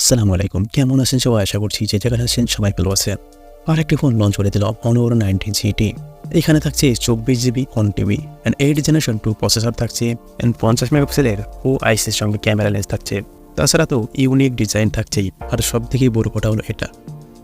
আসসালামু আলাইকুম, কেমন আছেন সবাই? আশা করছি যে জায়গায় আছেন সবাই ভালো আছেন। আর একটি ফোন লঞ্চ করে দিল Honor 19GT। এখানে থাকছে 24GB on TV and 8 generation 2 processor থাকছে অ্যান্ড 50 মেগাপিক্সেলের আইসির সঙ্গে ক্যামেরা লেন্স থাকছে। তাছাড়া তো ইউনিক ডিজাইন থাকছেই। আর সব থেকে বড় কথা হলো এটা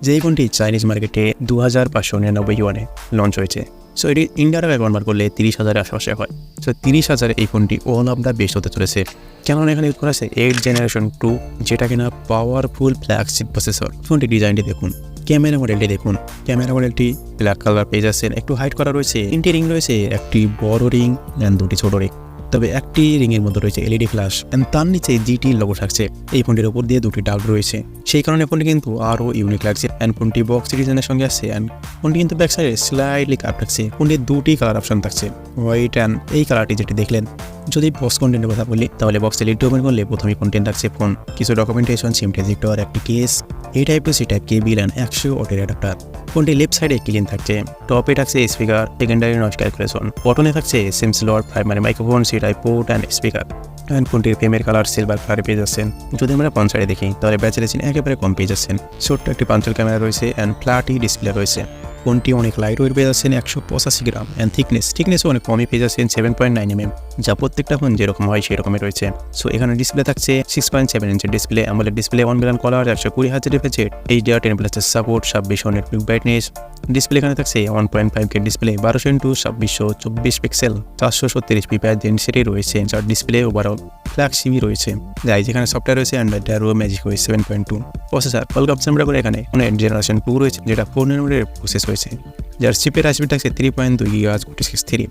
যে এই ফোনটি চাইনিজ মার্কেটে 2599 ইউয়ানে লঞ্চ হয়েছে। সো এটি ইন্ডিয়ার টাকায় কনভার্ট করলে 30,000 আশেপাশে হয়। সো 30,000 এই ফোনটি ওয়ান অফ দ্য বেস্ট হতে চলেছে। কেননা এখানে ইউজ করা আছে 8 জেনারেশন 2, যেটা কিনা পাওয়ারফুল ফ্ল্যাগশিপ প্রসেসর। ফোনটি ডিজাইনটি দেখুন, ক্যামেরা মডেলটি দেখুন। ক্যামেরা মডেলটি ব্ল্যাক কালার পেজ আছে, একটু হাইট করা রয়েছে। 3টি রিং রয়েছে, একটি বড় রিং অ্যান্ড 2টি ছোট রিং। তবে একটি রিংয়ের মধ্যে রয়েছে এলইডি ফ্ল্যাশ অ্যান্ড তার নিচে জিটি লোগো থাকছে। এই ফোনটির উপর দিয়ে 2টি ডাল রয়েছে, সেই কারণে ফোনটি কিন্তু আরও ইউনিক লাগছে। অ্যান্ড ফোনটি বক্স ডিজাইনের সঙ্গে আসছে অ্যান্ড ফোনটি কিন্তু ব্যাক সাইডে স্লাইডলি কাপ থাকছে। ফোনটির 2টি কালার অপশন থাকছে, হোয়াইট অ্যান্ড এই কালারটি যেটি দেখলেন। যদি বক্স কন্টেন্টের কথা বলি তাহলে বক্সে লিড ওপেন করলে প্রথমেই কন্টেন্ট থাকছে ফোন, কিছু ডকুমেন্টেশন, সিম ট্রানজিস্টর, একটি কেস, এই type to C type cable and 100 ওয়াটের অ্যাডাপ্টার। ফোনটি লেফট সাইডে ক্লিন থাকছে, টপে থাকছে স্পিকার, সেকেন্ডারি নয়েজ ক্যালকুলেশন, বটনে থাকছে SIM slot, primary microphone, C type port and speaker. And ফোনটির ফ্রেমের কালার সিলভার কালারে পেয়ে যাচ্ছেন। যদি আমরা ফ্রন্ট সাইডে দেখি তাহলে ব্যাটারি একেবারে কম পেয়ে যাচ্ছেন। ছোট্ট একটি পাঞ্চল ক্যামেরা রয়েছে অ্যান্ড ফ্ল্যাটই ডিসপ্লে রয়েছে। ফোনটি অনেক লাইট ওয়েট পেয়ে যাচ্ছেন 185 গ্রাম অ্যান্ড থিকনেসও অনেক কমই পেয়ে যাচ্ছেন 7.9 mm, যা প্রত্যেকটা ফোন যেরকম হয় সেরকমই রয়েছে। সো এখানে ডিসপ্লে থাকছে 6.7 ইঞ্চের display, AMOLED display, 1 billion colour, 120 Hz refresh rate, HDR10+ support, 2600 nit peak brightness. Display এখানে থাকছে 1.5K display, 12x2624 pixel, 437 ppi density রয়েছে, যার ডিসপ্লে ওভারঅল ফ্ল্যাগশিপ রয়েছে। যাই যেখানে সফটওয়্যার রয়েছে অ্যান্ড্রয়েড আরও ম্যাজিক হয়েছে 7.2 প্রসেসর কোয়ালকম করে এখানে 8 জেনারেশন 2 রয়েছে, যেটা 4 ন্যানোমিটারের প্রসেস হয়েছে, যার চিপের স্পিড থাকছে 3.2 GHz 6.3।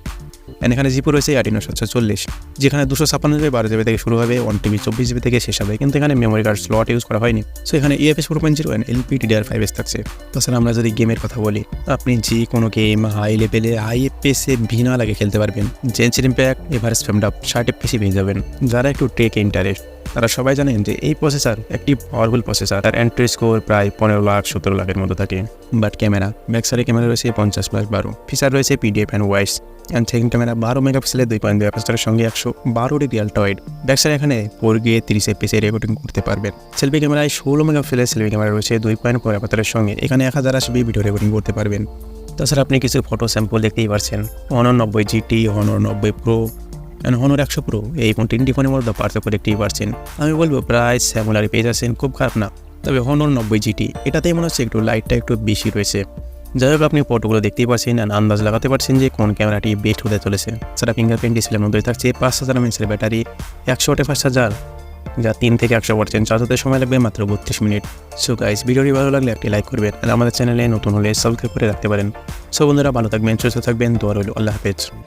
অ্যান্ড এখানে জিপো রয়েছে Adreno 740, যেখানে 256 12GB থেকে শুরু হবে, 1TB 24GB থেকে শেষ হবে। কিন্তু এখানে মেমোরি কার্ড স্লট ইউজ করা হয়নি। সো এখানে UFS 4.0 অ্যান্ড LPDDR5S থাকছে। তাছাড়া আমরা যদি গেমের কথা বলি, আপনি যে কোনো গেম হাই লেভেলে হাই FPS-এ ভিনা লাগে খেলতে পারবেন। জেনসির impact, average frame rate 60 FPS পেয়ে যাবেন। যারা একটু টেক ইন্টারেস্ট তারা সবাই জানেন যে এই প্রসেসর একটি পাওয়ারফুল প্রসেসর। তার এন্ট্রি স্কোর প্রায় 15 লাখ 17 লাখের মতো থাকে। বাট ক্যামেরা, ব্যাক সাইডে ক্যামেরা রয়েছে 50+12, ফিচার রয়েছে PDF and voice and second camera 12 মেগাপিক্সেলের 2.2 মেগাপিক্সেলের সঙ্গে 112 ডিগ্রি আল্ট্রা ওয়াইড। ব্যাক সাইডে এখানে 4K 30 FPS রেকর্ডিং করতে পারবেন। সেলফি ক্যামেরায় 16 মেগাপিক্সেলের সেলফি ক্যামেরা রয়েছে 2.4 মেগাপিক্সেলের সঙ্গে, এখানে 1080p ভিডিও রেকর্ডিং করতে পারবেন। তাছাড়া আপনি কিছু ফটো স্যাম্পল দেখতেই পারছেন। Honor 90GT, Honor 90 Pro and Honor 100 Pro, এই ফোন 3টি ফোনের মধ্যে পার্থক্য দেখতেই পারছেন। আমি বলবো প্রায় স্যামুলারি পেয়ে যাচ্ছেন, খুব খারাপ না। তবে Honor 90GT এটাতেই মনে হচ্ছে একটু লাইটটা একটু বেশি রয়েছে। যাই হোক, আপনি ফটোগুলো দেখতেই পাচ্ছেন অ্যান্ড আন্দাজ লাগাতে পারছেন যে কোন ক্যামেরাটি বেস্ট হতে চলেছে। সেটা ফিঙ্গারপ্রিন্ট ডিসপ্লের মধ্যে থাকছে 5000 mAh ব্যাটারি, 100 ওয়াটে 5000, যা 3 থেকে 100% চার্জ হতে সময় লাগবে মাত্র 32 মিনিট। সো গাইস, ভিডিওটি ভালো লাগলে একটি লাইক করবেন আর আমাদের চ্যানেলে নতুন হলে সাবস্ক্রাইব করে রাখতে পারেন। সো বন্ধুরা, ভালো থাকবেন, সুস্থ থাকবেন, দোয়া রইল। আল্লাহ হাফেজ।